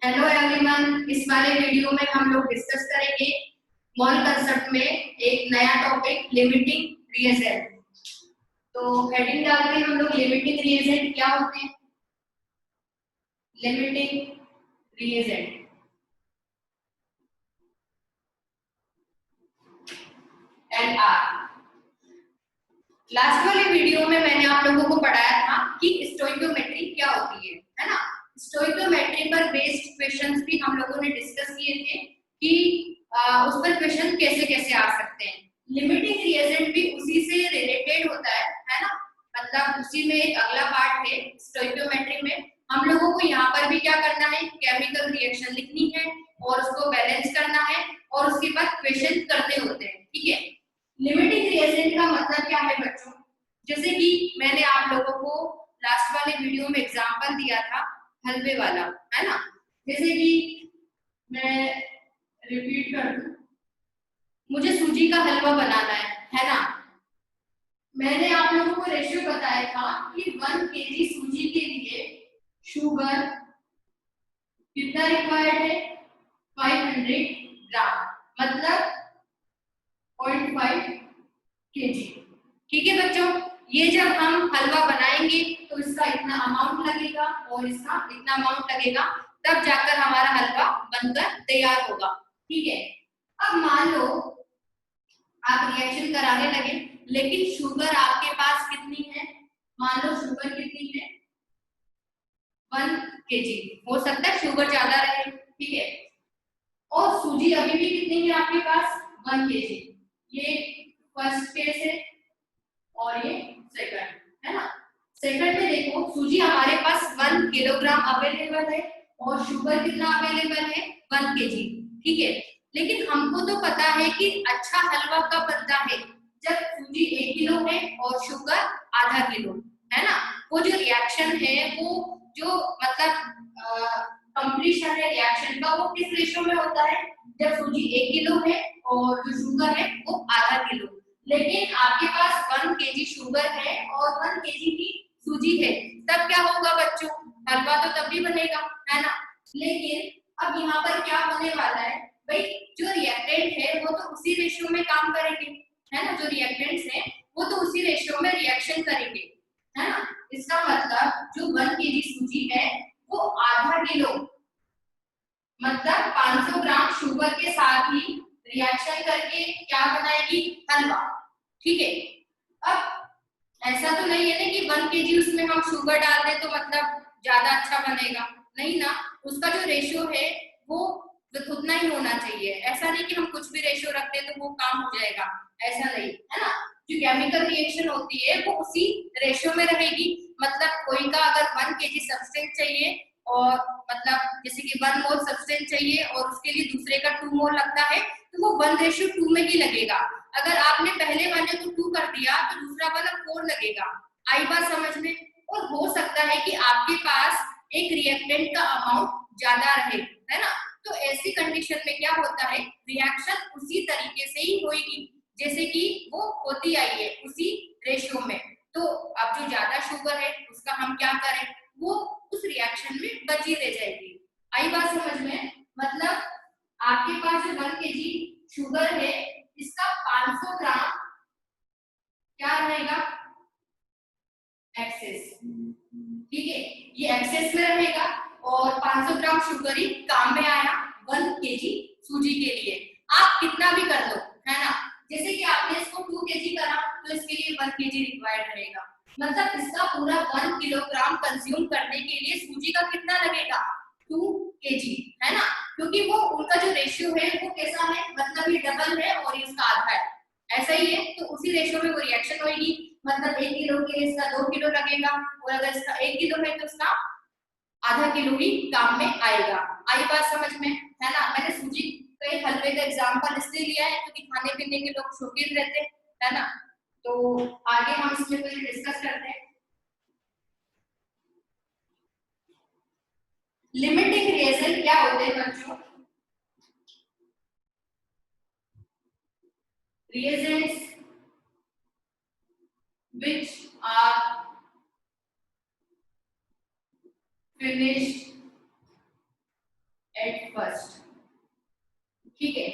Hello everyone, इस वाले video में हम लोग डिस्कस करेंगे मोल कंसेप्ट में एक नया टॉपिक लिमिटिंग रिएजेंट। तो हेडिंग डालते हैं हम लोग लिमिटिंग रिएजेंट क्या होते हैं। Limiting reagent and are. Last वाले वीडियो में मैंने आप लोगों को पढ़ाया था कि स्टोइकोमेट्री क्या होती है ना। स्टोइकोमेट्री पर बेस्ड क्वेश्चंस भी हम लोगों ने डिस्कस किए थे कि उस पर क्वेश्चन कैसे कैसे आ सकते हैं। लिमिटिंग रिएजेंट भी उसी से रिलेटेड होता है ना। मतलब उसी में एक अगला पार्ट है स्टोइकोमेट्री में। हम लोगों को यहाँ पर भी क्या करना है, केमिकल रिएक्शन लिखनी है और उसको बैलेंस करना है और उसके बाद क्वेश्चन करने होते हैं। ठीक है, लिमिटिंग रिएजेंट का मतलब क्या है बच्चों, जैसे कि मैंने आप लोगों को लास्ट वाले वीडियो में एग्जांपल दिया था हलवे वाला, है ना। जैसे कि मैं रिपीट कर दूं, मुझे सूजी का हलवा बनाना है ना। मैंने आप लोगों को रेशियो बताया था कि 1 केजी सूजी के लिए शुगर कितना रिक्वायर्ड है, 500 ग्राम, मतलब 0.5 केजी। ठीक है बच्चों, ये जब हम हलवा बनाएंगे तो इसका इतना अमाउंट लगेगा और इसका इतना अमाउंट लगेगा, तब जाकर हमारा हलवा बनकर तैयार होगा। ठीक है, अब मान लो आप रिएक्शन कराने लगे लेकिन शुगर आपके पास कितनी है, मान लो शुगर कितनी है 1 केजी, हो सकता है शुगर ज्यादा रहे। ठीक है, और सूजी अभी भी कितनी है आपके पास 1 केजी। ये फर्स्ट केस है और ये सेकंड, है ना। सेकंड में देखो सूजी हमारे पास 1 किलोग्राम अवेलेबल है और शुगर कितना अवेलेबल है 1 केजी। ठीक है, लेकिन हमको तो पता है कि अच्छा हलवा कब बनता है, जब सूजी 1 किलो है और शुगर आधा किलो, है ना। वो जो रिएक्शन है वो जो मतलब कंप्लीशन है रिएक्शन का, वो किस रेशो में होता है, जब सूजी 1 किलो है और जो शुगर है वो आधा किलो। लेकिन आपके पास 1 केजी शुगर है और 1 केजी की सूजी है, तब क्या होगा बच्चों, हलवा तो तब भी बनेगा, है ना। लेकिन अब यहाँ पर क्या होने वाला है भाई, जो रिएक्टेंट है वो तो उसी रेशियो में काम करेंगे, है ना। जो रिएक्टेंट्स हैं वो तो उसी रेशियो में रिएक्शन करेंगे, है ना। इसका मतलब जो 1 केजी सूजी है वो आधा किलो मतलब 500 ग्राम शुगर के साथ ही रिएक्शन करके क्या बनाएगी, हलवा। ठीक है, अब ऐसा तो नहीं है ना कि 1 केजी उसमें हम शुगर डाल दें तो मतलब ज्यादा अच्छा बनेगा, नहीं ना। उसका जो रेशियो है वो उतना ही होना चाहिए। ऐसा नहीं कि हम कुछ भी रेशियो रख दें तो वो काम हो जाएगा, ऐसा नहीं, है ना। जो केमिकल रिएक्शन होती है वो उसी रेशियो में रहेगी। मतलब कोई का अगर 1 केजी सब्सटेंस चाहिए और मतलब जैसे कि 1 मोल सब्सटेंस चाहिए और उसके लिए दूसरे का 2 मोल लगता है, तो वो 1:2 में ही लगेगा। अगर आपने पहले वाले को 2 कर दिया तो दूसरा वाला 4 लगेगा। आई बात समझ में। और हो सकता है कि आपके पास एक रिएक्टेंट का अमाउंट ज्यादा रहे, है ना। तो ऐसी कंडीशन में क्या होता है, रिएक्शन उसी तरीके से ही होगी जैसे कि वो होती आई है, उसी रेशियो में। तो अब जो ज्यादा शुगर है उसका हम क्या करें, वो उस रिएक्शन में बची रह जाएगी। आई बात समझ में। मतलब आपके पास जो 1 केजी शुगर है इसका 500 ग्राम क्या रहेगा, एक्सेस। ठीक है, ये एक्सेस में रहेगा और 500 ग्राम शुगर ही काम में आया 1 केजी सूजी के लिए। आप कितना भी कर लो, है ना। जैसे कि आपने इसको 2 केजी करा तो इसके लिए 1 केजी रिक्वायर्ड रहेगा। मतलब इसका पूरा 1 किलोग्राम कंज्यूम करने के लिए सूजी का कितना लगेगा, 2 केजी, है ना। क्योंकि वो उनका जो रेशियो है वो कैसा है, मतलब ये डबल है और इसका आधा है, ऐसा ही है। तो उसी रेशियो में वो रिएक्शन होगी। मतलब 1 किलो के लिए इसका 2 किलो लगेगा और अगर इसका 1 किलो है तो इसका आधा किलो ही काम में आएगा। आई बात समझ में, है ना। मैंने सूजी के हलवे का एग्जांपल इसलिए लिया है क्योंकि खाने पीने के लोग शौकीन रहते हैं, है ना। तो आगे हम इसमें कुछ डिस्कस करते हैं। लिमिटिंग रिएजेंट क्या होते हैं बच्चों, reagents which are finished first, ठीक है।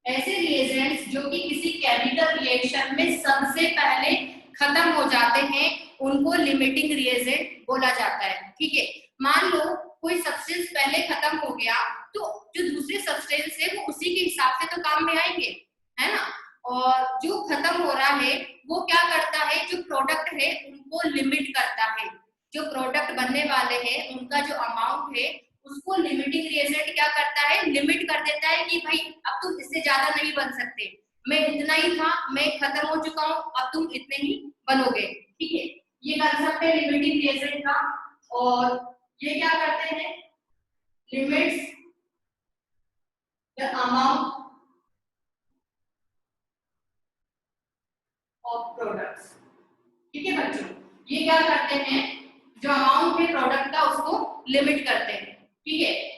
ऐसे रिएजेंट्स जो कि किसी केमिकल रिएक्शन में सबसे पहले खत्म हो जाते हैं उनको लिमिटिंग रिएजेंट बोला जाता है, ठीक है। मान लो कोई सब्सटेंस पहले खत्म हो गया तो जो दूसरे सब्सटेंस है वो उसी के हिसाब से तो काम में आएंगे, है ना। और जो खत्म हो रहा है वो क्या करता है, जो प्रोडक्ट है उनको लिमिट करता है। जो प्रोडक्ट बनने वाले हैं उनका जो अमाउंट है उसको लिमिटिंग रिएजेंट क्या करता है, लिमिट कर देता है कि भाई अब तुम इससे ज्यादा नहीं बन सकते, मैं इतना ही था, मैं खत्म हो चुका हूँ, अब तुम इतने ही बनोगे, ठीक है। ये कंसेप्ट है लिमिटिंग रिएजेंट का। और ये क्या करते हैं, limits the amount of products, ठीक है बच्चों। ये क्या करते हैं, जो अमाउंट है प्रोडक्ट का उसको लिमिट करते हैं, ठीक है।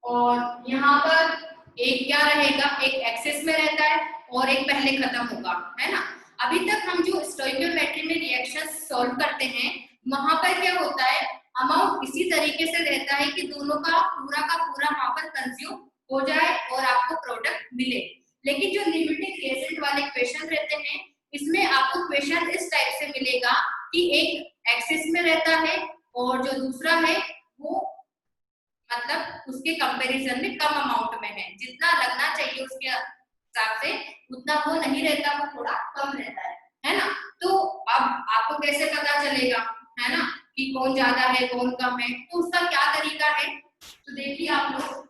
और यहाँ पर एक क्या रहेगा, एक एक्सेस में रहता है और एक पहले खत्म होगा, है ना। अभी तक हम जो स्टोइकियोमेट्री में रिएक्शन सॉल्व करते हैं वहां पर क्या होता है, अमाउंट इसी तरीके से रहता है कि दोनों का पूरा वहां पर कंज्यूम हो जाए और आपको प्रोडक्ट मिले। लेकिन जो लिमिटिंग रिएजेंट वाले क्वेश्चन रहते हैं इसमें आपको क्वेश्चन इस टाइप से मिलेगा कि एक एक्सिस में रहता है और जो दूसरा है वो मतलब उसके कंपैरिजन में कम अमाउंट में है, जितना लगना चाहिए उसके हिसाब से उतना वो नहीं रहता, वो थोड़ा कम रहता है ना। तो अब आपको कैसे पता चलेगा, है ना, कि कौन ज्यादा है कौन कम है, तो उसका क्या तरीका है, तो देखिए आप लोग।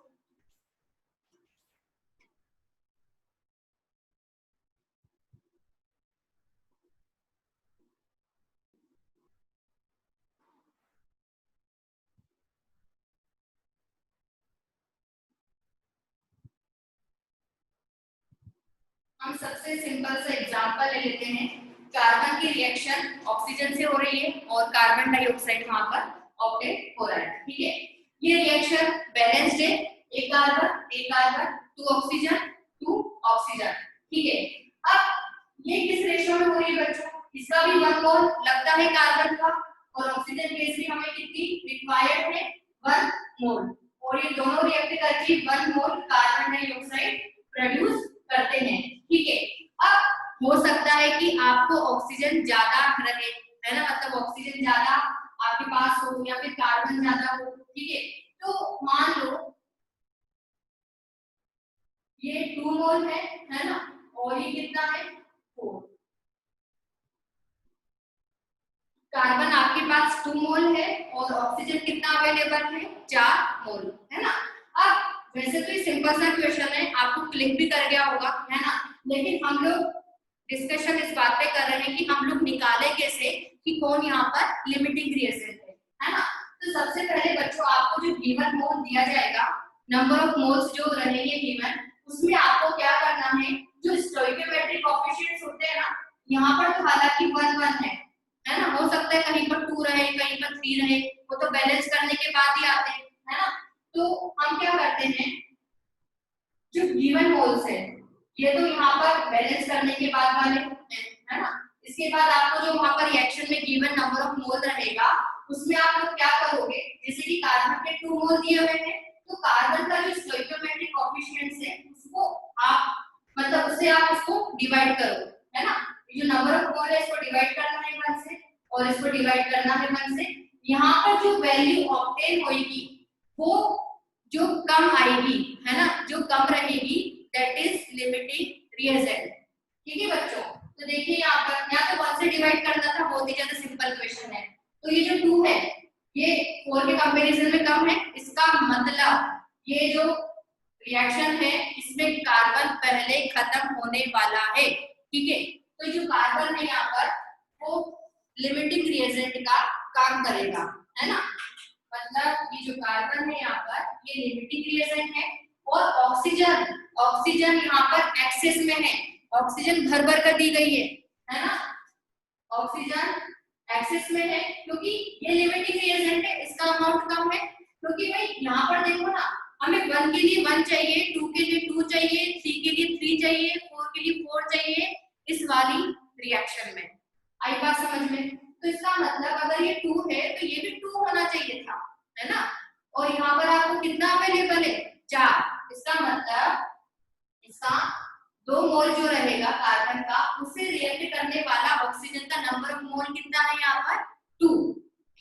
हम सबसे सिंपल सा एग्जांपल ले लेते हैं, कार्बन की रिएक्शन ऑक्सीजन से हो रही है और कार्बन डाइऑक्साइड वहां पर ऑक्टेट हो रहा है, ठीक है। ये रिएक्शन बैलेंस्ड है, एक carbon two oxygen two oxygen, ठीक है। अब ये किस रेशो में हो रही है बच्चों, इसका भी 1 मोल लगता है कार्बन का और ऑक्सीजन गैस भी हमें कितनी रिक्वायर्ड है, 1 मोल, और ये दोनों रिएक्ट करके 1 मोल कार्बन डाइऑक्साइड प्रोड्यूस करते हैं, ठीक है। अब हो सकता है कि आपको ऑक्सीजन ज्यादा रहे, है ना, मतलब ऑक्सीजन ज्यादा आपके पास हो या फिर कार्बन ज्यादा हो, ठीक है। तो मान लो ये 2 मोल है ना, और ये कितना है 4, कार्बन आपके पास 2 मोल है और ऑक्सीजन कितना अवेलेबल है 4 मोल, है ना। अब वैसे तो ये सिंपल सा क्वेश्चन है, आपको क्लिक भी कर गया होगा, है ना, लेकिन हम लोग डिस्कशन इस बात पे कर रहे हैं कि हम लोग निकाले कैसे कि कौन यहाँ पर लिमिटिंग रिएजेंट है ना। तो सबसे पहले बच्चों आपको जो गिवन मोल दिया जाएगा, नंबर ऑफ मोल्स जो रहेंगे गिवन, उसमें आपको क्या करना है, जो स्टोइकियोमेट्रिक कोएफिशिएंट्स होते हैं ना, यहाँ पर तो हालांकि 1 1 है ना, हो सकता है कहीं पर 2 रहे कहीं पर 3 रहे, वो तो बैलेंस करने के बाद ही आते हैं, है ना। तो हम क्या करते हैं, जो गिवन मोल्स है ये तो यहाँ पर बैलेंस करने के बाद वाले है ना, इसके बाद आपको जो वहां पर रिएक्शन में गिवन नंबर ऑफ मोल रहेगा उसमें आप लोग क्या करोगे, जैसे कि कार्बन के 2 मोल दिए हुए हैं तो कार्बन का जो स्टोइकियोमेट्रिक कोएफिशिएंट्स है उसको आप मतलब उससे आप उसको डिवाइड करो, है ना। जो नंबर ऑफ मोल है इसको डिवाइड करना है 1 से और इसको डिवाइड करना है 1 से, यहाँ पर जो वैल्यू ऑब्टेन होगी वो जो कम आएगी, है ना, जो कम रहेगी दैट इज लिमिटिंग रिएजेंट, ठीक है बच्चों। तो देखिए यहाँ पर यहाँ तो 1 से डिवाइड करना था, बहुत ही ज्यादा सिंपल क्वेश्चन है। तो ये जो 2 है ये 4 के कंपैरिजन में कम है, इसका मतलब ये जो रिएक्शन है इसमें कार्बन पहले खत्म होने वाला है, ठीक है। तो जो कार्बन है यहाँ पर वो लिमिटिंग रिएजेंट का काम करेगा, है ना, मतलब ये जो कार्बन है यहाँ पर ये लिमिटिंग रिएजेंट है और ऑक्सीजन यहाँ पर एक्सेस में है, ऑक्सीजन भर भर कर दी गई है ना, ऑक्सीजन एक्सेस में है क्योंकि ये लिमिटिंग रिएजेंट है, इसका अमाउंट कम है, क्योंकि भाई यहाँ पर देखो ना, हमें 1 के लिए 1 चाहिए, 2 के लिए 2 चाहिए, 3 के लिए 3 चाहिए, 4 के लिए 4 चाहिए इस वाली रिएक्शन में, आई बात समझ में। तो इसका मतलब अगर ये 2 है तो ये भी 2 होना चाहिए था, है ना। और यहाँ पर आपको कितना अवेलेबल है, 4। इसका मतलब इसका 2 मोल जो रहेगा कार्बन का, उससे रिएक्ट करने वाला ऑक्सीजन का नंबर ऑफ मोल कितना है यहाँ पर, 2।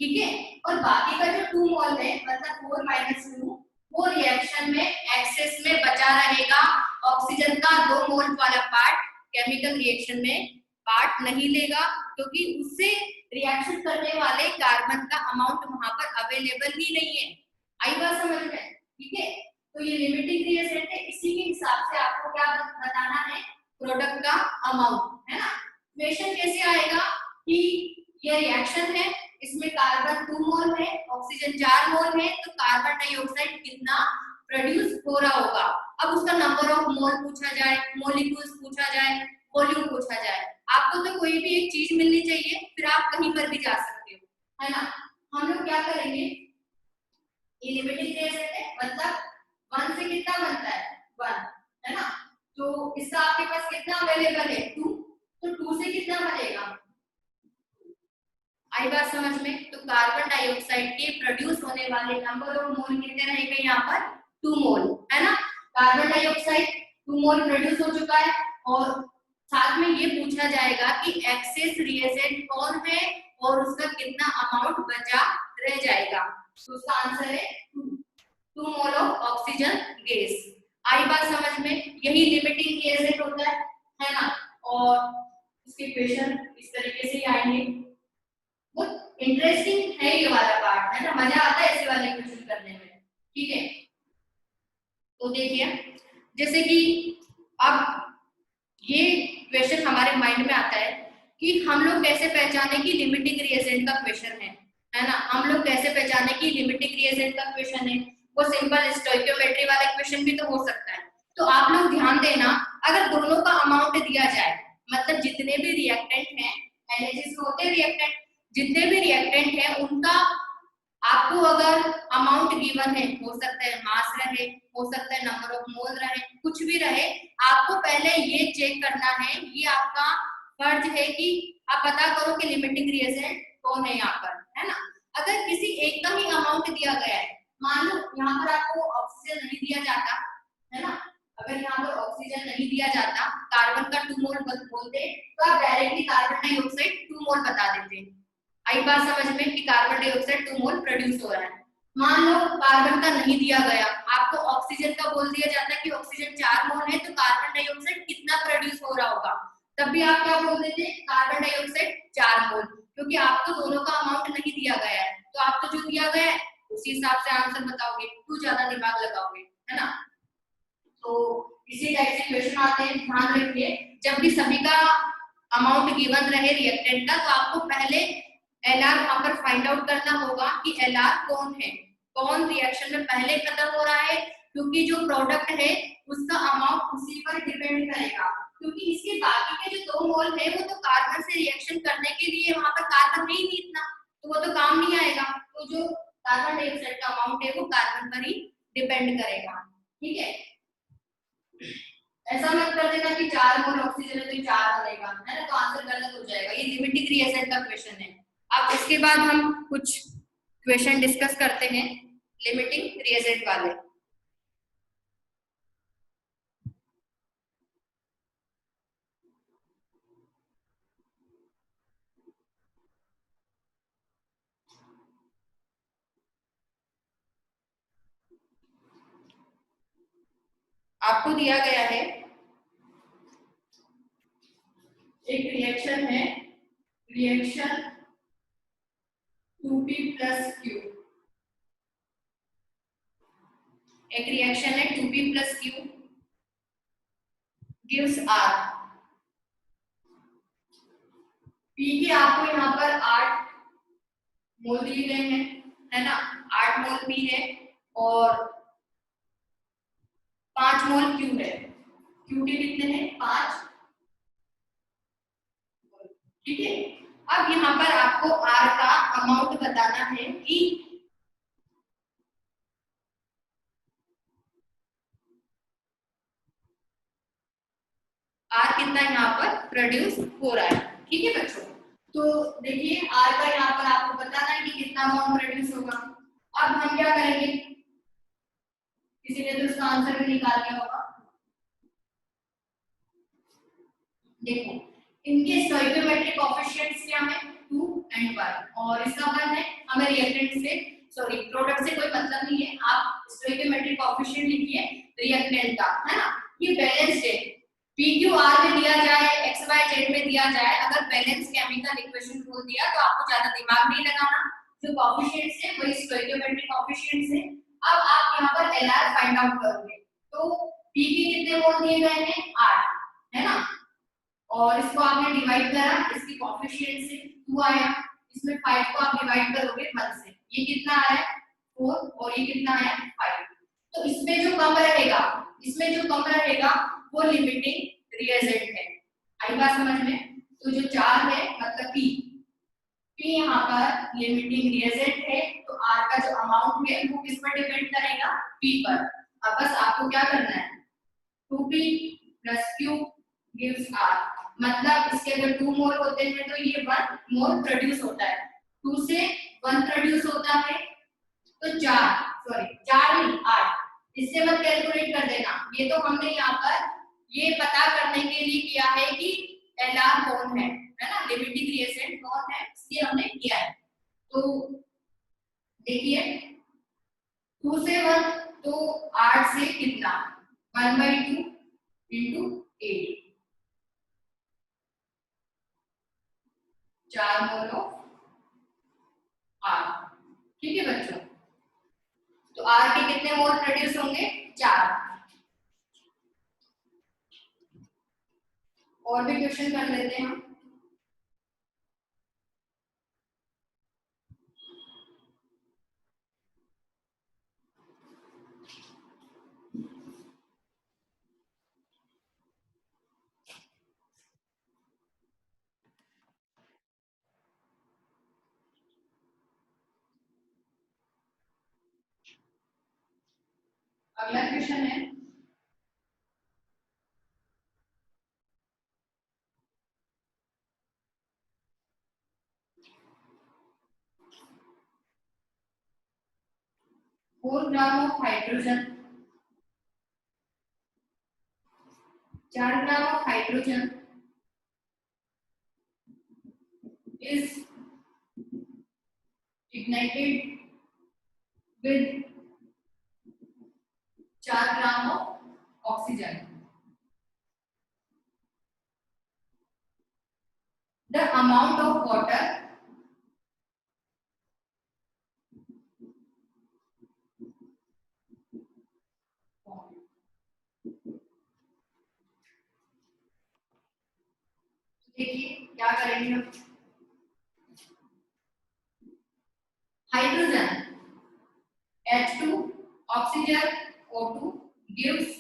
ठीक है। और बाकी का जो 2 मोल है मतलब 4 माइनस 2, वो रिएक्शन में एक्सेस में बचा रहेगा। ऑक्सीजन का 2 मोल वाला पार्ट केमिकल रिएक्शन में पार्ट नहीं लेगा, क्योंकि उससे रिएक्शन करने वाले कार्बन का अमाउंट वहां पर अवेलेबल ही नहीं है। आई बात समझ में, ठीक है। तो ये लिमिटिंग रिएजेंट है, इसी के हिसाब से आपको क्या बताना है, प्रोडक्ट का अमाउंट, है ना। क्वेश्चन कैसे आएगा कि ये रिएक्शन है, इसमें कार्बन 2 मोल है, ऑक्सीजन 4 मोल है, तो कार्बन डाइऑक्साइड कितना प्रोड्यूस हो रहा होगा। अब उसका नंबर ऑफ मोल पूछा जाए, मोलिक्यूल्स पूछा जाए, वॉल्यूम पूछा जाए, आपको तो कोई भी एक चीज मिलनी चाहिए, फिर आप कहीं पर भी जा सकते हो, है ना। हम लोग क्या करेंगे, ये लिमिटिंग रिएजेंट है, मतलब 1 से कितना बनता है, 1, है ना। तो इसका आपके पास कितना अवेलेबल है, 2, तो 2 से कितना बनेगा, आई बात समझ में। तो कार्बन डाइऑक्साइड के प्रोड्यूस होने वाले नंबर ऑफ मोल कितने रहेंगे यहाँ पर, 2 मोल, है ना। कार्बन डाइऑक्साइड 2 मोल प्रोड्यूस हो चुका है, और साथ में ये पूछा जाएगा कि एक्सेस रिएजेंट कौन है और उसका कितना अमाउंट बचा रह जाएगा। तो उसका आंसर है 2 मोल ऑफ ऑक्सीजन गैस। आई बात समझ में, यही लिमिटिंग रिएजेंट होता है ना। और इसके क्वेश्चन इस तरीके से आएंगे। बहुत इंटरेस्टिंग है ये वाला पार्ट, है ना, मजा आता है ऐसे वाले क्वेश्चन करने में, ठीक है। तो देखिए, जैसे कि अब ये क्वेश्चन हमारे माइंड में आता है कि हम लोग कैसे पहचाने कि लिमिटिंग रिएजेंट का क्वेश्चन है ना। हम लोग कैसे पहचाने कि लिमिटिंग रिएजेंट का क्वेश्चन है, वो सिंपल स्टोइकियोमेट्री वाला क्वेश्चन भी तो हो सकता है। तो आप लोग ध्यान देना, अगर दोनों का अमाउंट दिया जाए, मतलब जितने भी रिएक्टेंट हैं, एनालिसिस में होते हैं रिएक्टेंट, जितने भी रिएक्टेंट हैं उनका आपको अगर अमाउंट गिवन है, हो सकता है मास रहे, हो सकता है नंबर ऑफ मोल रहे, कुछ भी रहे, आपको पहले ये चेक करना है, ये आपका फर्ज है कि आप पता करो कि लिमिटिंग रिएजेंट कौन है यहाँ पर, है ना। अगर किसी एक का ही अमाउंट दिया गया है, मान लो यहाँ पर आपको ऑक्सीजन नहीं दिया जाता, है ना, अगर यहाँ पर ऑक्सीजन नहीं दिया जाता, कार्बन का 2 मोल बोलते, तो आप डायरेक्टली कार्बन डाइऑक्साइड 2 मोल बता देते। आई बात समझ में कि कार्बन डाइऑक्साइड 2 मोल प्रोड्यूस हो रहा है। मान लो कार्बन का नहीं दिया गया, आपको ऑक्सीजन का बोल दिया जाता है कि ऑक्सीजन 4 मोल है, तो कार्बन डाइऑक्साइड कितना प्रोड्यूस हो रहा होगा, तब भी आप क्या बोल देते, कार्बन डाइऑक्साइड 4 मोल, क्योंकि आपको दोनों का अमाउंट नहीं दिया गया है, तो आपको जो दिया गया है उसी हिसाब से आंसर बताओगे, क्यों ज्यादा दिमाग लगाओगे, है ना। तो इसी टाइप से क्वेश्चन आते हैं, ध्यान रखिए, जब भी सभी का अमाउंट गिवन रहे रिएक्टेंट का, तो आपको पहले एलआर वहां पर फाइंड आउट करना होगा कि एलआर कौन है, कौन रिएक्शन में पहले खत्म हो रहा है, क्योंकि जो प्रोडक्ट है उसका अमाउंट उसी पर डिपेंड करेगा, क्योंकि इसके बाकी के जो 2 मोल है वो तो कार्बन से रिएक्शन करने के लिए, वहां पर कार्बन है ही नहीं इतना, तो वो तो काम नहीं आएगा। तो जो कार्बन डाइऑक्साइड का अमाउंट है वो कार्बन पर ही डिपेंड करेगा, ठीक है। ऐसा मत कर देना कि 4 मोल ऑक्सीजन है तो 4 बनेगा, है ना, तो आंसर गलत हो जाएगा। ये लिमिटिंग रिएजेंट का क्वेश्चन है। अब इसके बाद हम कुछ क्वेश्चन डिस्कस करते हैं लिमिटिंग रिएजेंट वाले। आपको दिया गया है एक रिएक्शन है, रिएक्शन 2p प्लस q, एक रिएक्शन है 2p plus q gives r। p के आपको यहाँ पर 8 मोल दिए गए हैं, है ना, 8 मोल p है और 5 मोल q है। q के कितने हैं, 5, ठीक है। अब यहाँ पर आपको r का अमाउंट बताना है कि r कितना यहाँ पर प्रोड्यूस हो रहा है, ठीक है बच्चों। तो देखिए R का यहाँ पर आपको बताना है कि कितना अमाउंट प्रोड्यूस होगा। अब हम क्या करेंगे, किसी ने तो उसका आंसर भी निकाल लिया होगा। देखो इनके स्टोइकियोमेट्रिक कोएफिशिएंट्स क्या है, 2 एंड 1, और इसका 1 है। हमें रिएक्टेंट से सॉरी प्रोडक्ट से कोई मतलब नहीं है, आप स्टोइकियोमेट्रिक कोएफिशिएंट लिखिए रिएक्टेंट का, है ना। ये बैलेंस्ड है, PQR में दिया जाए XYZ में दिया जाए, अगर बैलेंस केमिकल इक्वेशन बोल दिया तो आपको ज्यादा दिमाग नहीं लगाना, जो कोएफिशिएंट्स है वही स्टोइकियोमेट्रिक कोएफिशिएंट्स है। अब आप यहाँ पर LR फाइंड आउट करोगे, तो P के कितने मोल दिए गए हैं 8, है ना, और इसको आपने डिवाइड करा, इसकी कोएफिशिएंट से 2 आया, इसमें 5 को आप डिवाइड करोगे 1 से, ये कितना आ रहा है 4, और ये कितना आया 5। तो इसमें जो कम रहेगा, इसमें जो कम रहेगा वो लिमिटिंग रिएजेंट है। आई बात समझ में। तो जो 4 है मतलब P यहाँ पर लिमिटिंग रिएजेंट है, तो R का जो अमाउंट है वो किस पर डिपेंड करेगा, P पर। अब बस आपको क्या करना है, 2P plus Q gives R, मतलब इसके अगर 2 मोल होते हैं तो ये 1 मोल प्रोड्यूस होता है, 2 से 1 प्रोड्यूस होता है, तो 4 नहीं 8, इससे मत कैलकुलेट कर देना, ये तो हमने यहाँ पर ये पता करने के लिए किया है कि LR कौन है ना, लिमिटिंग रिएजेंट कौन है, इसलिए हमने किया है। तो देखिए 2 से 1 तो 8 से कितना 1/2 into 8, 4 मोल ऑफ R, ठीक है बच्चों। तो R के कितने मोल प्रोड्यूस होंगे 4। और भी क्वेश्चन कर लेते हैं हम। अगला क्वेश्चन है, four gram of hydrogen, 4 gram of hydrogen is ignited with 4 gram of oxygen. The amount of water देखिए क्या करेंगे हम, hydrogen H2, oxygen O2 gives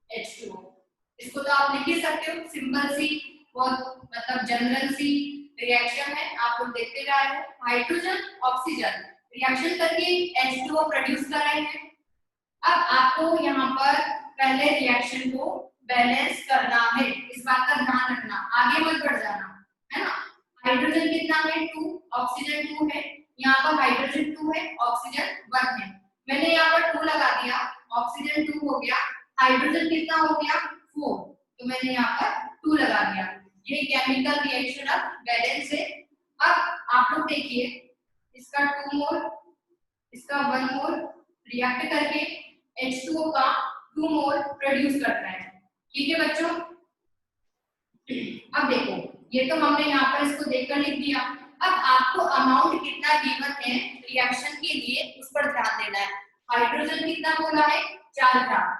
H2O, इसको तो आप लिख ही सकते हो, सिंपल सी बहुत मतलब जनरल सी रिएक्शन है, आप लोग देखते जा रहे हो, हाइड्रोजन ऑक्सीजन रिएक्शन करके H2O प्रोड्यूस कर रहे हैं। अब आपको यहाँ पर पहले रिएक्शन को बैलेंस करना है, इस बात का ध्यान रखना, आगे मत बढ़ जाना, है ना। हाइड्रोजन कितना है 2, ऑक्सीजन 2 है, यहाँ पर हाइड्रोजन 2 है, ऑक्सीजन 1 है, मैंने यहाँ पर 2 लगा दिया, ऑक्सीजन 2 हो गया, हाइड्रोजन कितना हो गया 4, तो मैंने यहाँ पर 2 लगा दिया। ये केमिकल रिएक्शन अब बैलेंस है। अब आप लोग देखिए, इसका 2 मोल, इसका 1 मोल रिएक्ट करके H2O का 2 मोल प्रोड्यूस करता है, ठीक है बच्चों। अब देखो ये तो हमने यहाँ पर इसको देखकर लिख दिया, अब आपको अमाउंट कितना गिवन है रिएक्शन के लिए उस पर ध्यान देना है। हाइड्रोजन कितना बोला है 4 ग्राम,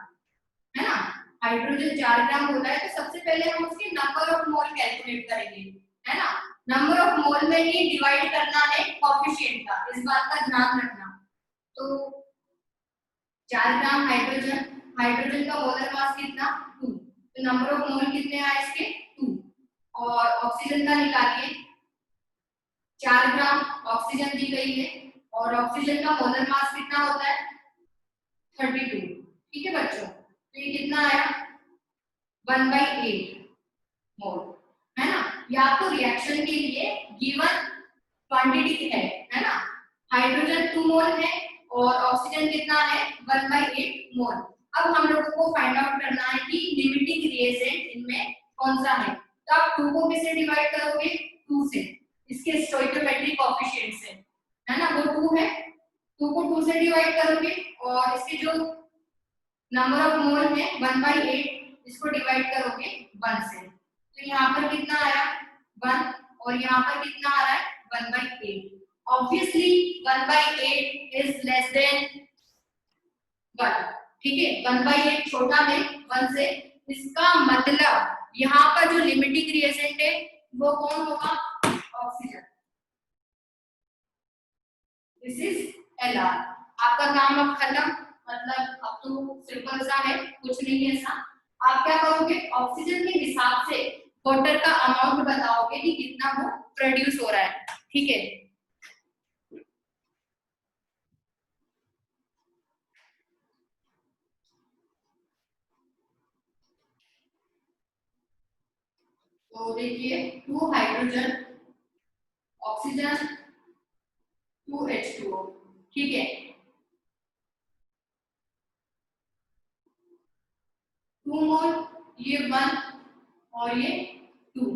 है ना, हाइड्रोजन 4 ग्राम बोला है, तो सबसे पहले हम उसके नंबर ऑफ मोल कैलकुलेट करेंगे, है ना, नंबर ऑफ मोल में ही डिवाइड करना है कोएफिशिएंट का, इस बात का ध्यान रखना। तो 4 ग्राम हाइड्रोजन, हाइड्रोजन का मोलर मास कितना 2, तो नंबर ऑफ मोल कितने आए इसके 2, और ऑक्सीजन का निकालिए, 4 ग्राम ऑक्सीजन दी गई है, और ऑक्सीजन का मोलर मास कितना होता है 32, ठीक है बच्चों। तो ये कितना आया 1/8 मोल, है ना, ये आपको रिएक्शन के लिए गिवन क्वांटिटी है ना। हाइड्रोजन 2 मोल है और ऑक्सीजन कितना है 1/8 मोल। अब हम लोगों को फाइंड आउट करना है कि लिमिटिंग रिएजेंट इनमें कौन सा है। तो आप 2 को किससे डिवाइड करोगे 2 से, इसके स्टोइकियोमेट्रिक कोएफिशिएंट से, है ना, वो 2 है, 2 को 2 से डिवाइड करोगे और इसके जो नंबर ऑफ मोल है 1/8, इसको डिवाइड करोगे 1 से, तो यहाँ पर कितना आया 1 और यहाँ पर कितना आ रहा है 1/8। ऑब्वियसली 1/8 इज लेस देन 1, ठीक है, 1/8 छोटा है 1 से। इसका मतलब यहाँ पर जो लिमिटिंग रिएजेंट है वो कौन होगा ऑक्सीजन। This is Lr। आपका काम अब खत्म, मतलब अब तो सिंपल सा है, कुछ नहीं है ऐसा। आप क्या करोगे ऑक्सीजन के हिसाब से वाटर का अमाउंट बताओगे कि कितना वो प्रोड्यूस हो रहा है, ठीक है। तो देखिए 2 हाइड्रोजन, ऑक्सीजन 2 H2O, ठीक है, 2 मोल, ये 1 और ये 2।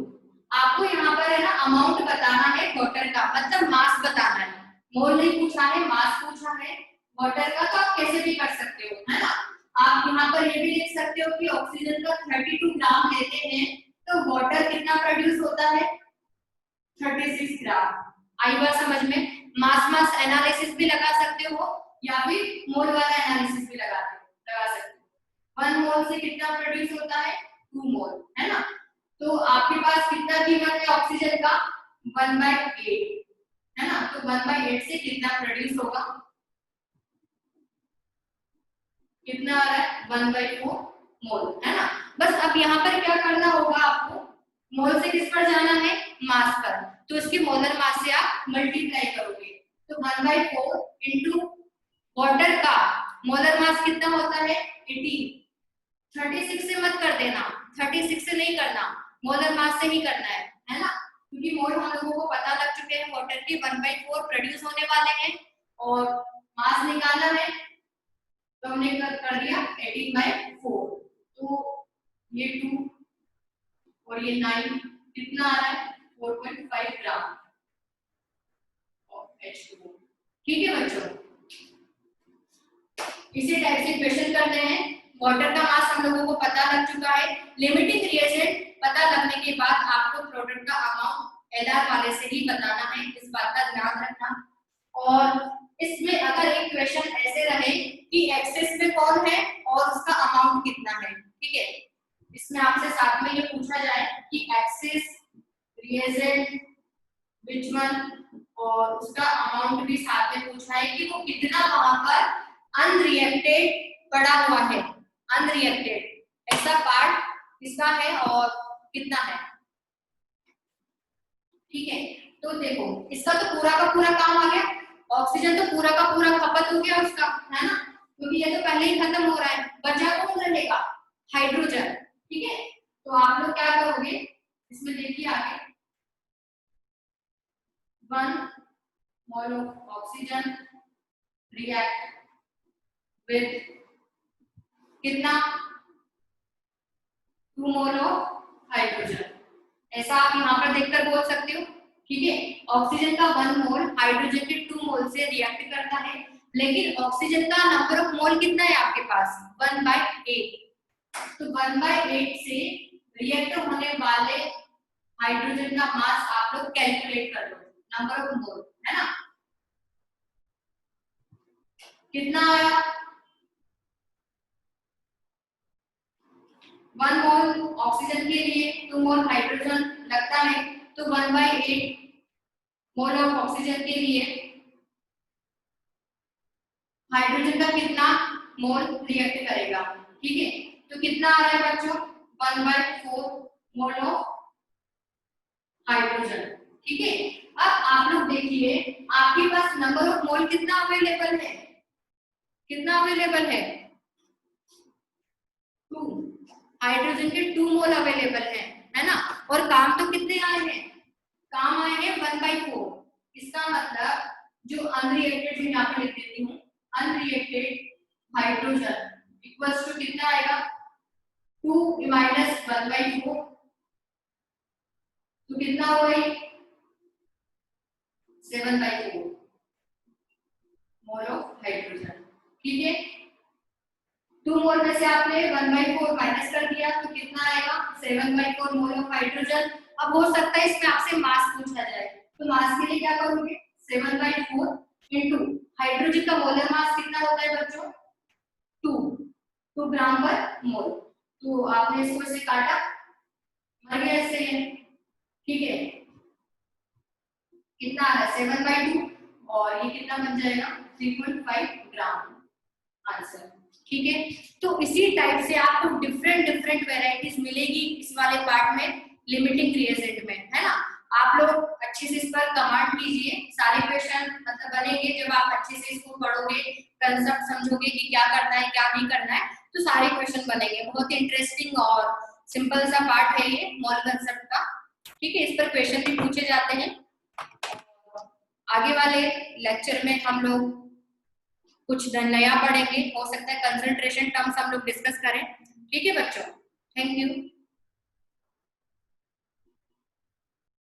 आपको यहाँ पर है ना अमाउंट बताना है वाटर का, मतलब मास बताना है, मोल नहीं पूछा है, मास पूछा है वाटर का। तो आप कैसे भी कर सकते हो, है ना। आप यहाँ पर ये भी लिख सकते हो कि ऑक्सीजन का 32 ग्राम लेते हैं तो वाटर कितना प्रोड्यूस होता है 36 ग्राम। आई बात समझ में। मास एनालिसिस भी लगा सकते हो या फिर मोल वाला एनालिसिस भी लगा सकते हो। 1 मोल से कितना प्रोड्यूस होता है 2 मोल, है ना। तो आपके पास कितना गिवन है ऑक्सीजन का 1/8, है ना। तो 1/8 से कितना प्रोड्यूस होगा, कितना आ रहा है 1/4 मोल, है ना। बस अब यहाँ पर क्या करना होगा आपको, मोल से किस पर जाना है मास पर, तो इसके मोलर मास से आप मल्टीप्लाई करोगे। तो 1/4 इंटू वाटर का मोलर मास कितना होता है 18। 36 से मत कर देना, 36 से नहीं करना, मोलर मास से ही करना है ना, क्योंकि मोल हम लोगों को पता लग चुके हैं वाटर के 1/4 प्रोड्यूस होने वाले हैं और मास निकालना है, तो हमने कर दिया 18/4। तो ये 2 और ये 9 कितना आ रहा है 4.5 ग्राम H2O, ठीक है बच्चों। इसी टाइप से क्वेश्चन करते हैं। वाटर का मास हम लोगों को पता लग चुका है, लिमिटिंग रिएजेंट पता लगने के बाद आपको प्रोडक्ट का अमाउंट Lr वाले से ही बताना है, इस बात का ध्यान रखना। और इसमें अगर एक क्वेश्चन ऐसे रहे कि एक्सेस में कौन है और उसका अमाउंट कितना है, ठीक है, इसमें आपसे साथ में ये पूछा जाए कि एक्सेस रिएजेंट विच वन, और उसका अमाउंट भी साथ में पूछा है कि वो कितना वहां पर अनरिएक्टेड पड़ा हुआ है, अनरिएक्टेड ऐसा पार्ट किसका है और कितना है, ठीक है। तो देखो इसका तो पूरा का पूरा काम आ गया, ऑक्सीजन तो पूरा का पूरा खपत हो गया उसका, है ना, क्योंकि ये तो पहले ही खत्म हो रहा है, बचा कौन रहेगा हाइड्रोजन, ठीक है। तो आप लोग क्या करोगे इसमें देखिए आगे 1 mole of oxygen react with कितना 2 मोल ऑफ हाइड्रोजन, ऐसा आप यहाँ पर देखकर बोल सकते हो, ठीक है। ऑक्सीजन का 1 मोल हाइड्रोजन के 2 मोल से रिएक्ट करता है, लेकिन ऑक्सीजन का नंबर ऑफ मोल कितना है आपके पास 1/8, तो 1/8 से रिएक्ट होने वाले हाइड्रोजन का मास आप लोग कैलकुलेट कर लो, नंबर ऑफ मोल, है ना, कितना आया 1 मोल ऑक्सीजन के लिए 2 मोल हाइड्रोजन लगता है, तो 1/8 मोल ऑफ ऑक्सीजन के लिए हाइड्रोजन का कितना मोल रिएक्ट करेगा, ठीक है। तो कितना आ रहा है बच्चों 1/4 मोल ऑफ हाइड्रोजन, ठीक है। अब आप लोग देखिए आपके पास नंबर ऑफ मोल कितना अवेलेबल है, कितना अवेलेबल है 2, हाइड्रोजन के 2 मोल अवेलेबल है है ना, और काम तो कितने आए हैं, काम आए हैं 1/4। इसका मतलब जो अनरिएक्टेड, जो यहाँ पे लिख देती हूँ, अनरिएक्टेड हाइड्रोजन इक्वल्स टू कितना आएगा 2 माइनस 1/4, तो कितना हो गई 7/4 मोल ऑफ हाइड्रोजन। ठीक है, 2 मोल में से आपने 1/4 माइनस कर दिया तो कितना आएगा 7/4 मोल ऑफ हाइड्रोजन। अब हो सकता है इसमें आपसे मास पूछा जाए, तो मास के लिए क्या करोगे 7/4 इंटू हाइड्रोजन का मोलर मास कितना होता है बच्चों 2 ग्राम पर मोल। तो आपने इसको से काटा, मर गया इससे ये। ठीक है, कितना आ रहा है 7/2 और ये कितना बन जाएगा 3.5 ग्राम आंसर। ठीक है, तो इसी टाइप से आपको डिफरेंट डिफरेंट वेराइटीज मिलेगी इस वाले पार्ट में, लिमिटिंग रिएजेंट में, है ना। आप लोग अच्छे से इस पर कमांड कीजिए, सारे क्वेश्चन मतलब बनेंगे जब आप अच्छे से इसको पढ़ोगे, कंसेप्ट समझोगे कि क्या करना है क्या नहीं करना है, तो सारे क्वेश्चन बनेंगे। बहुत इंटरेस्टिंग और सिंपल सा पार्ट है ये मोल कंसेप्ट का। ठीक है, इस पर क्वेश्चन भी पूछे जाते हैं। आगे वाले लेक्चर में हम लोग कुछ नया पढ़ेंगे, हो सकता है कंसंट्रेशन टर्म्स हम लोग डिस्कस करें। ठीक है बच्चों, थैंक यू।